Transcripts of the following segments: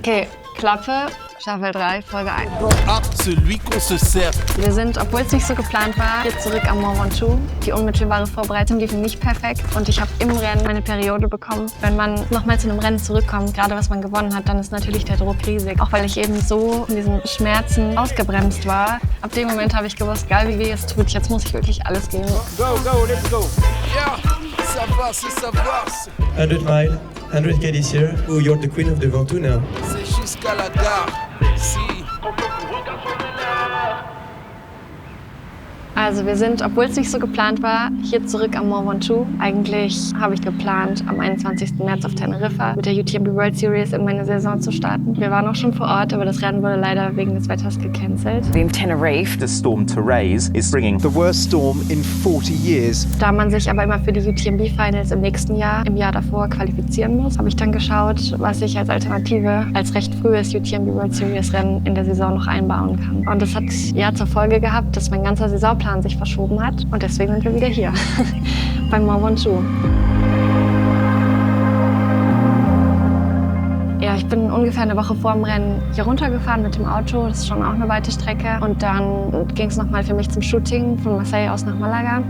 Okay, Klappe, Staffel 3, Folge 1. Ah, celui qu'on se sert. Wir sind, obwohl es nicht so geplant war, jetzt zurück am Mont Ventoux. Die unmittelbare Vorbereitung lief nicht perfekt und ich habe im Rennen meine Periode bekommen. Wenn man nochmal zu einem Rennen zurückkommt, gerade was man gewonnen hat, dann ist natürlich der Druck riesig. Auch weil ich eben so in diesen Schmerzen ausgebremst war. Ab dem Moment habe ich gewusst, egal wie weh es tut, jetzt muss ich wirklich alles geben. Go, go, let's go. Yeah, ça va, ça va. 100 miles, 100k this year. Oh, you're the queen of the Ventoux now. C'est jusqu'à la gare. Si. Also wir sind, obwohl es nicht so geplant war, hier zurück am Mont Ventoux. Eigentlich habe ich geplant, am 21. März auf Teneriffa mit der UTMB World Series in meine Saison zu starten. Wir waren auch schon vor Ort, aber das Rennen wurde leider wegen des Wetters gecancelt. In Tenerife, the storm Therese is bringing the worst storm in 40 years. Da man sich aber immer für die UTMB Finals im nächsten Jahr, im Jahr davor qualifizieren muss, habe ich dann geschaut, was ich als Alternative als recht frühes UTMB World Series Rennen in der Saison noch einbauen kann. Und das hat ja zur Folge gehabt, dass mein ganzer Saisonplan sich verschoben hat und deswegen sind wir wieder hier beim Mont Ventoux. Ja, ich bin ungefähr eine Woche vor dem Rennen hier runtergefahren mit dem Auto. Das ist schon auch eine weite Strecke. Und dann ging es nochmal für mich zum Shooting von Marseille aus nach Malaga.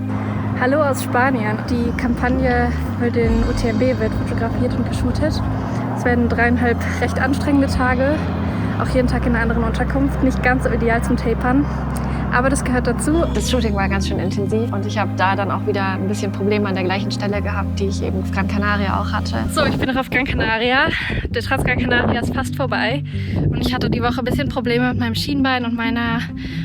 Hallo aus Spanien. Die Kampagne für den UTMB wird fotografiert und geshootet. Es werden 3,5 recht anstrengende Tage. Auch jeden Tag in einer anderen Unterkunft. Nicht ganz so ideal zum Tapern. Aber das gehört dazu. Das Shooting war ganz schön intensiv und ich habe da dann auch wieder ein bisschen Probleme an der gleichen Stelle gehabt, die ich eben auf Gran Canaria auch hatte. So, ich bin noch auf Gran Canaria. Der Transgran Canaria ist fast vorbei. Und ich hatte die Woche ein bisschen Probleme mit meinem Schienbein und meiner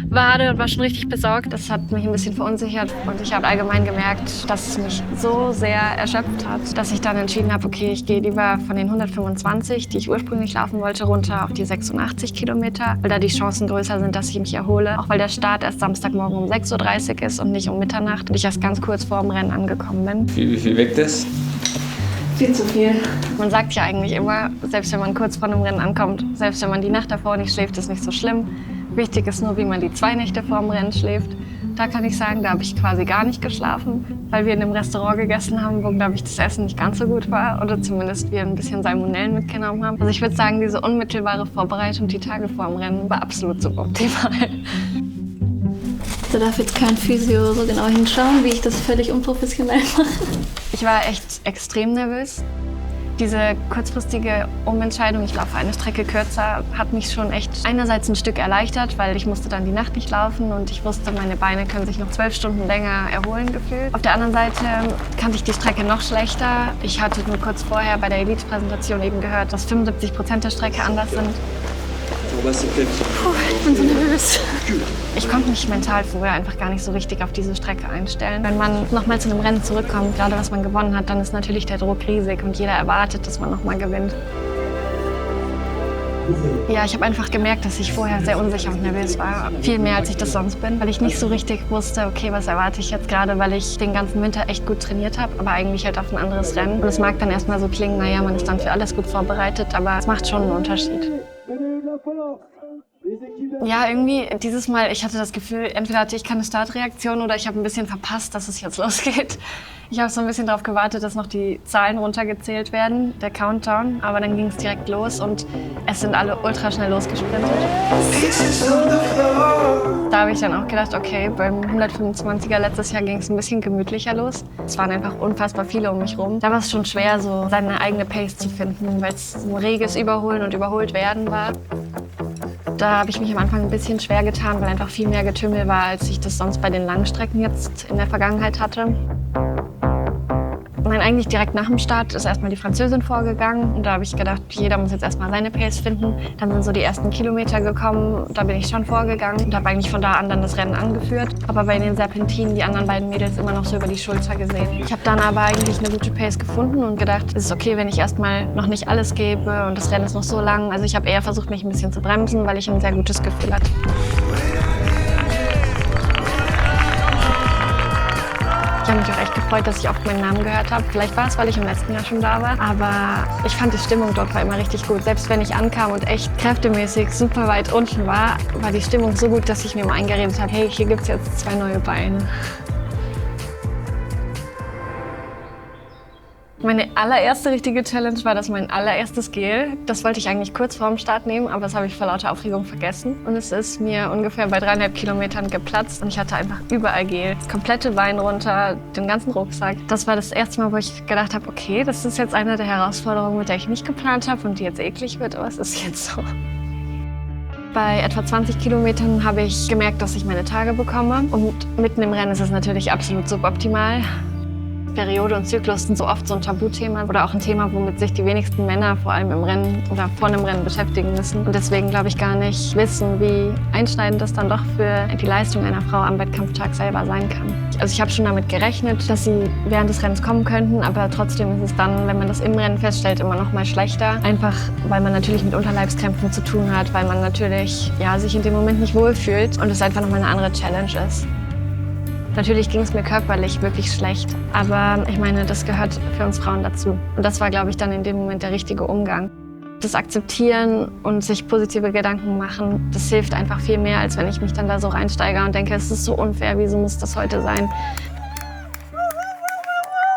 Wade und war schon richtig besorgt. Das hat mich ein bisschen verunsichert und ich habe allgemein gemerkt, dass es mich so sehr erschöpft hat, dass ich dann entschieden habe, okay, ich gehe lieber von den 125, die ich ursprünglich laufen wollte, runter auf die 86 Kilometer, weil da die Chancen größer sind, dass ich mich erhole. Auch weil der Start erst Samstagmorgen um 6.30 Uhr ist und nicht um Mitternacht und ich erst ganz kurz vor dem Rennen angekommen bin. Wie viel wiegt das? Viel zu viel. Man sagt ja eigentlich immer, selbst wenn man kurz vor einem Rennen ankommt, selbst wenn man die Nacht davor nicht schläft, ist nicht so schlimm. Wichtig ist nur, wie man die 2 Nächte vor dem Rennen schläft. Da kann ich sagen, da habe ich quasi gar nicht geschlafen, weil wir in einem Restaurant gegessen haben, wo, glaube ich, das Essen nicht ganz so gut war oder zumindest wir ein bisschen Salmonellen mitgenommen haben. Also ich würde sagen, diese unmittelbare Vorbereitung, die Tage vor dem Rennen, war absolut suboptimal. Da darf jetzt kein Physio so genau hinschauen, wie ich das völlig unprofessionell mache. Ich war echt extrem nervös. Diese kurzfristige Umentscheidung, ich laufe eine Strecke kürzer, hat mich schon echt einerseits ein Stück erleichtert, weil ich musste dann die Nacht nicht laufen und ich wusste, meine Beine können sich noch 12 Stunden länger erholen gefühlt. Auf der anderen Seite kannte ich die Strecke noch schlechter. Ich hatte nur kurz vorher bei der Elite-Präsentation eben gehört, dass 75% der Strecke anders sind. Ich bin so nervös. Ich konnte mich mental vorher einfach gar nicht so richtig auf diese Strecke einstellen. Wenn man nochmal zu einem Rennen zurückkommt, gerade was man gewonnen hat, dann ist natürlich der Druck riesig und jeder erwartet, dass man nochmal gewinnt. Ja, ich habe einfach gemerkt, dass ich vorher sehr unsicher und nervös war. Viel mehr, als ich das sonst bin, weil ich nicht so richtig wusste, okay, was erwarte ich jetzt gerade, weil ich den ganzen Winter echt gut trainiert habe, aber eigentlich halt auf ein anderes Rennen. Und es mag dann erstmal so klingen, naja, man ist dann für alles gut vorbereitet, aber es macht schon einen Unterschied. Ja, irgendwie dieses Mal, ich hatte das Gefühl, entweder hatte ich keine Startreaktion oder ich habe ein bisschen verpasst, dass es jetzt losgeht. Ich habe so ein bisschen darauf gewartet, dass noch die Zahlen runtergezählt werden, der Countdown, aber dann ging es direkt los und es sind alle ultra schnell losgesprintet. Da habe ich dann auch gedacht, okay, beim 125er letztes Jahr ging es ein bisschen gemütlicher los. Es waren einfach unfassbar viele um mich rum. Da war es schon schwer, so seine eigene Pace zu finden, weil es ein reges Überholen und überholt werden war. Da habe ich mich am Anfang ein bisschen schwer getan, weil einfach viel mehr Getümmel war, als ich das sonst bei den langen Strecken jetzt in der Vergangenheit hatte. Nein, eigentlich direkt nach dem Start ist erstmal die Französin vorgegangen. Und da habe ich gedacht, jeder muss jetzt erstmal seine Pace finden. Dann sind so die ersten Kilometer gekommen. Da bin ich schon vorgegangen und habe eigentlich von da an dann das Rennen angeführt. Aber bei den Serpentinen die anderen beiden Mädels immer noch so über die Schulter gesehen. Ich habe dann aber eigentlich eine gute Pace gefunden und gedacht, es ist okay, wenn ich erstmal noch nicht alles gebe und das Rennen ist noch so lang. Also ich habe eher versucht, mich ein bisschen zu bremsen, weil ich ein sehr gutes Gefühl hatte. Ich habe mich auch echt gefreut, dass ich oft meinen Namen gehört habe. Vielleicht war es, weil ich im letzten Jahr schon da war. Aber ich fand, die Stimmung dort war immer richtig gut. Selbst wenn ich ankam und echt kräftemäßig super weit unten war, war die Stimmung so gut, dass ich mir mal eingeredet habe, hey, hier gibt es jetzt 2 neue Beine. Meine allererste richtige Challenge war das mein allererstes Gel. Das wollte ich eigentlich kurz vorm Start nehmen, aber das habe ich vor lauter Aufregung vergessen. Und es ist mir ungefähr bei 3,5 Kilometern geplatzt und ich hatte einfach überall Gel. Das komplette Bein runter, den ganzen Rucksack. Das war das erste Mal, wo ich gedacht habe, okay, das ist jetzt eine der Herausforderungen, mit der ich nicht geplant habe und die jetzt eklig wird, aber es ist jetzt so. Bei etwa 20 Kilometern habe ich gemerkt, dass ich meine Tage bekomme. Und mitten im Rennen ist es natürlich absolut suboptimal. Periode und Zyklus sind so oft so ein Tabuthema oder auch ein Thema, womit sich die wenigsten Männer vor allem im Rennen oder vor einem Rennen beschäftigen müssen. Und deswegen glaube ich gar nicht wissen, wie einschneidend das dann doch für die Leistung einer Frau am Wettkampftag selber sein kann. Also ich habe schon damit gerechnet, dass sie während des Rennens kommen könnten, aber trotzdem ist es dann, wenn man das im Rennen feststellt, immer noch mal schlechter. Einfach, weil man natürlich mit Unterleibskrämpfen zu tun hat, weil man natürlich sich in dem Moment nicht wohlfühlt und es einfach noch mal eine andere Challenge ist. Natürlich ging es mir körperlich wirklich schlecht, aber ich meine, das gehört für uns Frauen dazu. Und das war, glaube ich, dann in dem Moment der richtige Umgang. Das Akzeptieren und sich positive Gedanken machen, das hilft einfach viel mehr, als wenn ich mich dann da so reinsteige und denke, es ist so unfair, wieso muss das heute sein?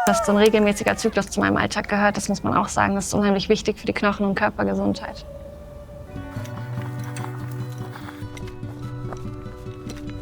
Dass so ein regelmäßiger Zyklus zu meinem Alltag gehört, das muss man auch sagen, das ist unheimlich wichtig für die Knochen- und Körpergesundheit.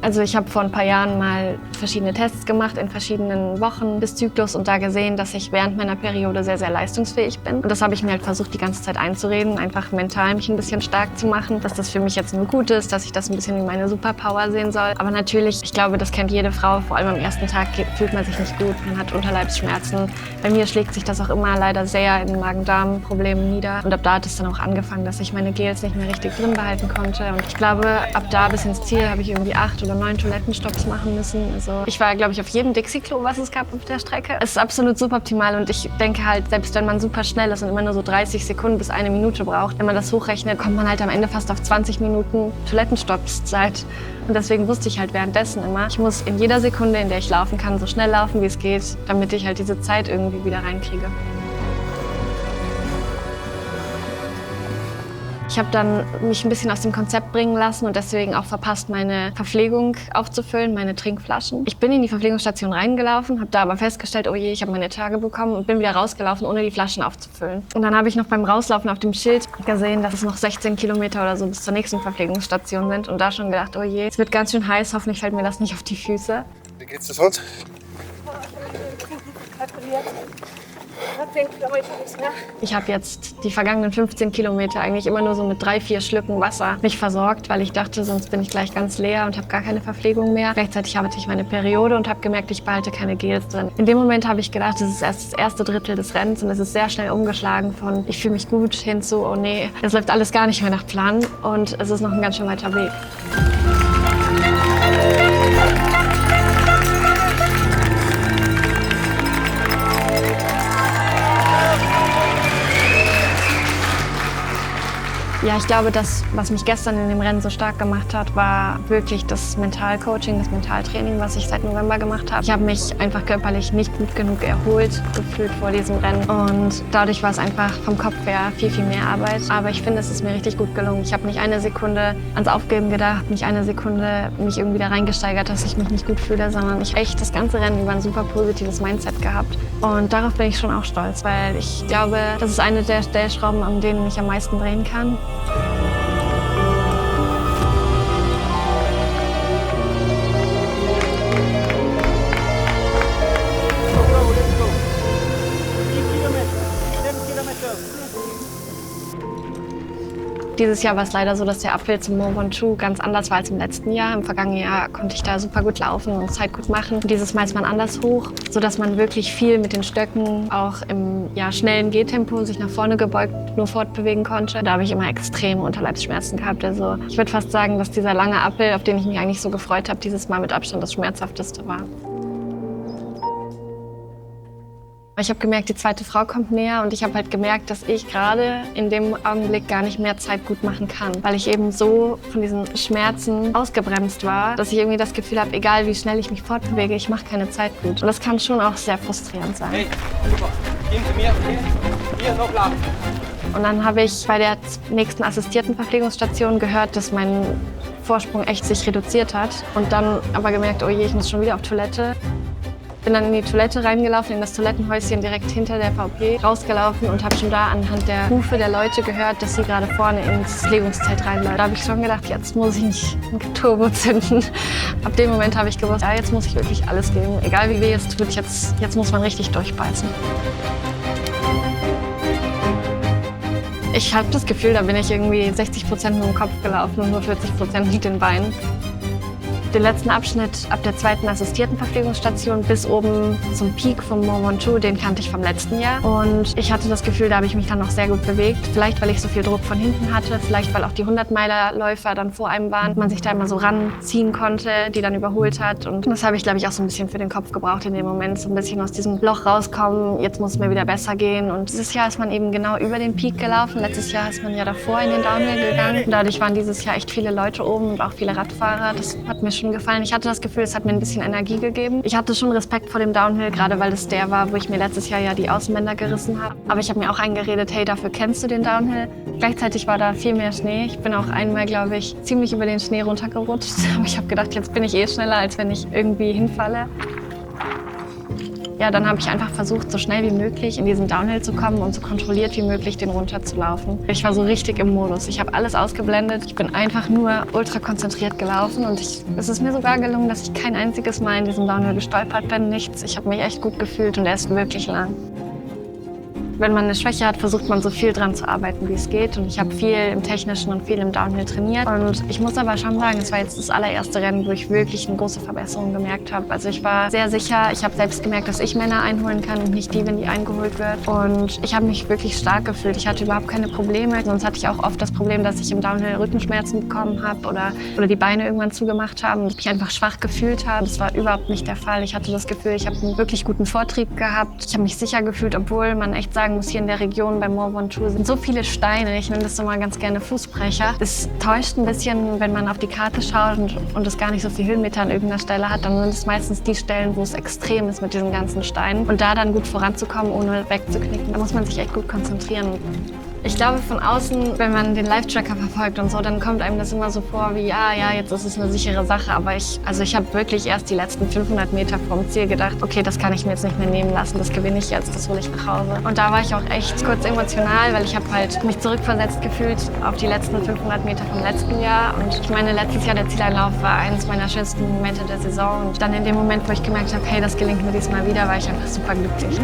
Also ich habe vor ein paar Jahren mal verschiedene Tests gemacht in verschiedenen Wochen des Zyklus und da gesehen, dass ich während meiner Periode sehr, sehr leistungsfähig bin. Und das habe ich mir halt versucht, die ganze Zeit einzureden, einfach mental mich ein bisschen stark zu machen, dass das für mich jetzt nur gut ist, dass ich das ein bisschen wie meine Superpower sehen soll. Aber natürlich, ich glaube, das kennt jede Frau, vor allem am ersten Tag fühlt man sich nicht gut, man hat Unterleibsschmerzen. Bei mir schlägt sich das auch immer leider sehr in Magen-Darm-Problemen nieder. Und ab da hat es dann auch angefangen, dass ich meine Gels nicht mehr richtig drin behalten konnte. Und ich glaube, ab da bis ins Ziel habe ich irgendwie 8 oder 9 Toilettenstopps machen müssen. Also ich war, glaube ich, auf jedem Dixie-Klo, was es gab auf der Strecke. Es ist absolut suboptimal und ich denke halt, selbst wenn man super schnell ist und immer nur so 30 Sekunden bis 1 Minute braucht, wenn man das hochrechnet, kommt man halt am Ende fast auf 20 Minuten Toilettenstoppszeit. Und deswegen wusste ich halt währenddessen immer, ich muss in jeder Sekunde, in der ich laufen kann, so schnell laufen, wie es geht, damit ich halt diese Zeit irgendwie wieder reinkriege. Ich habe dann mich ein bisschen aus dem Konzept bringen lassen und deswegen auch verpasst, meine Verpflegung aufzufüllen, meine Trinkflaschen. Ich bin in die Verpflegungsstation reingelaufen, habe da aber festgestellt, oh je, ich habe meine Tage bekommen und bin wieder rausgelaufen, ohne die Flaschen aufzufüllen. Und dann habe ich noch beim Rauslaufen auf dem Schild gesehen, dass es noch 16 Kilometer oder so bis zur nächsten Verpflegungsstation sind und da schon gedacht, oh je, es wird ganz schön heiß, hoffentlich fällt mir das nicht auf die Füße. Wie geht's dir sonst? Ich habe jetzt die vergangenen 15 Kilometer eigentlich immer nur so mit 3, 4 Schlücken Wasser mich versorgt, weil ich dachte, sonst bin ich gleich ganz leer und habe gar keine Verpflegung mehr. Gleichzeitig hatte ich meine Periode und habe gemerkt, ich behalte keine Gels drin. In dem Moment habe ich gedacht, das ist erst das erste Drittel des Rennens und es ist sehr schnell umgeschlagen von ich fühle mich gut hin zu, oh nee, es läuft alles gar nicht mehr nach Plan und es ist noch ein ganz schön weiter Weg. Ja, ich glaube, das, was mich gestern in dem Rennen so stark gemacht hat, war wirklich das Mentalcoaching, das Mentaltraining, was ich seit November gemacht habe. Ich habe mich einfach körperlich nicht gut genug erholt gefühlt vor diesem Rennen und dadurch war es einfach vom Kopf her viel, viel mehr Arbeit. Aber ich finde, es ist mir richtig gut gelungen. Ich habe nicht eine Sekunde ans Aufgeben gedacht, nicht eine Sekunde mich irgendwie da reingesteigert, dass ich mich nicht gut fühle, sondern ich habe echt das ganze Rennen über ein super positives Mindset gehabt. Und darauf bin ich schon auch stolz, weil ich glaube, das ist eine der Stellschrauben, an denen ich am meisten drehen kann. Dieses Jahr war es leider so, dass der Uphill zum Mont Ventoux ganz anders war als im letzten Jahr. Im vergangenen Jahr konnte ich da super gut laufen und Zeit gut machen. Und dieses Mal ist man anders hoch, sodass man wirklich viel mit den Stöcken, auch im schnellen Gehtempo, sich nach vorne gebeugt, nur fortbewegen konnte. Da habe ich immer extreme Unterleibsschmerzen gehabt. Also ich würde fast sagen, dass dieser lange Uphill, auf den ich mich eigentlich so gefreut habe, dieses Mal mit Abstand das schmerzhafteste war. Ich habe gemerkt, die zweite Frau kommt näher und ich habe halt gemerkt, dass ich gerade in dem Augenblick gar nicht mehr Zeit gut machen kann, weil ich eben so von diesen Schmerzen ausgebremst war, dass ich irgendwie das Gefühl habe, egal wie schnell ich mich fortbewege, ich mache keine Zeit gut. Und das kann schon auch sehr frustrierend sein. Hey, super. Gehen Sie mir, okay? Hier, noch lang. Und dann habe ich bei der nächsten assistierten Verpflegungsstation gehört, dass mein Vorsprung echt sich reduziert hat und dann aber gemerkt, oh je, ich muss schon wieder auf Toilette. Bin dann in die Toilette reingelaufen, in das Toilettenhäuschen direkt hinter der VP, rausgelaufen und habe schon da anhand der Rufe der Leute gehört, dass sie gerade vorne ins Pflegungszelt reinläuft. Da habe ich schon gedacht, jetzt muss ich nicht ein Turbo zünden. Ab dem Moment habe ich gewusst, ja, jetzt muss ich wirklich alles geben. Egal wie weh es tut, jetzt muss man richtig durchbeißen. Ich habe das Gefühl, da bin ich irgendwie 60% mit dem Kopf gelaufen und nur 40% mit den Beinen. Den letzten Abschnitt ab der 2. assistierten Verpflegungsstation bis oben zum Peak vom Mont Ventoux, den kannte ich vom letzten Jahr. Und ich hatte das Gefühl, da habe ich mich dann noch sehr gut bewegt. Vielleicht, weil ich so viel Druck von hinten hatte, vielleicht, weil auch die 100-Meiler-Läufer dann vor einem waren, man sich da immer so ranziehen konnte, die dann überholt hat. Und das habe ich, glaube ich, auch so ein bisschen für den Kopf gebraucht in dem Moment, so ein bisschen aus diesem Loch rauskommen, jetzt muss es mir wieder besser gehen. Und dieses Jahr ist man eben genau über den Peak gelaufen. Letztes Jahr ist man ja davor in den Downhill gegangen. Und dadurch waren dieses Jahr echt viele Leute oben und auch viele Radfahrer. Das hat mir schon gefallen. Ich hatte das Gefühl, es hat mir ein bisschen Energie gegeben. Ich hatte schon Respekt vor dem Downhill, gerade weil es der war, wo ich mir letztes Jahr ja die Außenbänder gerissen habe. Aber ich habe mir auch eingeredet, hey, dafür kennst du den Downhill. Gleichzeitig war da viel mehr Schnee. Ich bin auch einmal, glaube ich, ziemlich über den Schnee runtergerutscht. Aber ich habe gedacht, jetzt bin ich eh schneller, als wenn ich irgendwie hinfalle. Ja, dann habe ich einfach versucht, so schnell wie möglich in diesen Downhill zu kommen und so kontrolliert wie möglich den runterzulaufen. Ich war so richtig im Modus. Ich habe alles ausgeblendet. Ich bin einfach nur ultra konzentriert gelaufen und es ist mir sogar gelungen, dass ich kein einziges Mal in diesem Downhill gestolpert bin. Nichts. Ich habe mich echt gut gefühlt und er ist wirklich lang. Wenn man eine Schwäche hat, versucht man so viel dran zu arbeiten, wie es geht. Und ich habe viel im Technischen und viel im Downhill trainiert. Und ich muss aber schon sagen, es war jetzt das allererste Rennen, wo ich wirklich eine große Verbesserung gemerkt habe. Also ich war sehr sicher. Ich habe selbst gemerkt, dass ich Männer einholen kann und nicht die, wenn die eingeholt wird. Und ich habe mich wirklich stark gefühlt. Ich hatte überhaupt keine Probleme. Sonst hatte ich auch oft das Problem, dass ich im Downhill Rückenschmerzen bekommen habe oder die Beine irgendwann zugemacht haben und ich mich einfach schwach gefühlt habe. Das war überhaupt nicht der Fall. Ich hatte das Gefühl, ich habe einen wirklich guten Vortrieb gehabt. Ich habe mich sicher gefühlt, obwohl man echt sagen muss, hier in der Region beim Mont Ventoux sind so viele Steine, ich nenne das immer ganz gerne Fußbrecher. Es täuscht ein bisschen, wenn man auf die Karte schaut und es gar nicht so viel Höhenmeter an irgendeiner Stelle hat, dann sind es meistens die Stellen, wo es extrem ist mit diesen ganzen Steinen. Und da dann gut voranzukommen, ohne wegzuknicken, da muss man sich echt gut konzentrieren. Ich glaube, von außen, wenn man den Live-Tracker verfolgt und so, dann kommt einem das immer so vor wie, ja, jetzt ist es eine sichere Sache. Aber ich habe wirklich erst die letzten 500 Meter vom Ziel gedacht, okay, das kann ich mir jetzt nicht mehr nehmen lassen, das gewinne ich jetzt, das hole ich nach Hause. Und da war ich auch echt kurz emotional, weil ich habe halt mich zurückversetzt gefühlt auf die letzten 500 Meter vom letzten Jahr. Und ich meine, letztes Jahr der Zieleinlauf war eines meiner schönsten Momente der Saison. Und dann in dem Moment, wo ich gemerkt habe, hey, das gelingt mir diesmal wieder, war ich einfach super glücklich.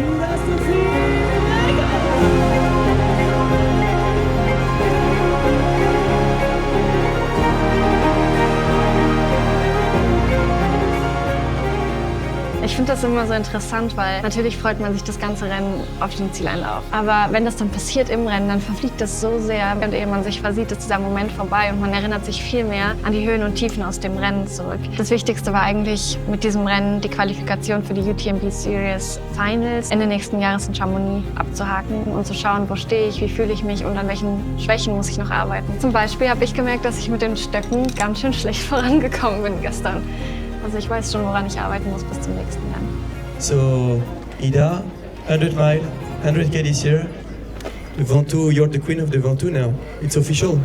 Ich finde das immer so interessant, weil natürlich freut man sich das ganze Rennen auf den Zieleinlauf. Aber wenn das dann passiert im Rennen, dann verfliegt das so sehr. Und ehe man sich versieht, ist dieser Moment vorbei und man erinnert sich viel mehr an die Höhen und Tiefen aus dem Rennen zurück. Das Wichtigste war eigentlich mit diesem Rennen die Qualifikation für die UTMB Series Finals Ende nächsten Jahres in Chamonix abzuhaken und zu schauen, wo stehe ich, wie fühle ich mich und an welchen Schwächen muss ich noch arbeiten. Zum Beispiel habe ich gemerkt, dass ich mit den Stöcken ganz schön schlecht vorangekommen bin gestern. Also ich weiß schon, woran ich arbeiten muss bis zum nächsten Jahr. So, Ida, 100 mile, 100K this year. The Ventoux, you're the queen of the Ventoux now. It's official.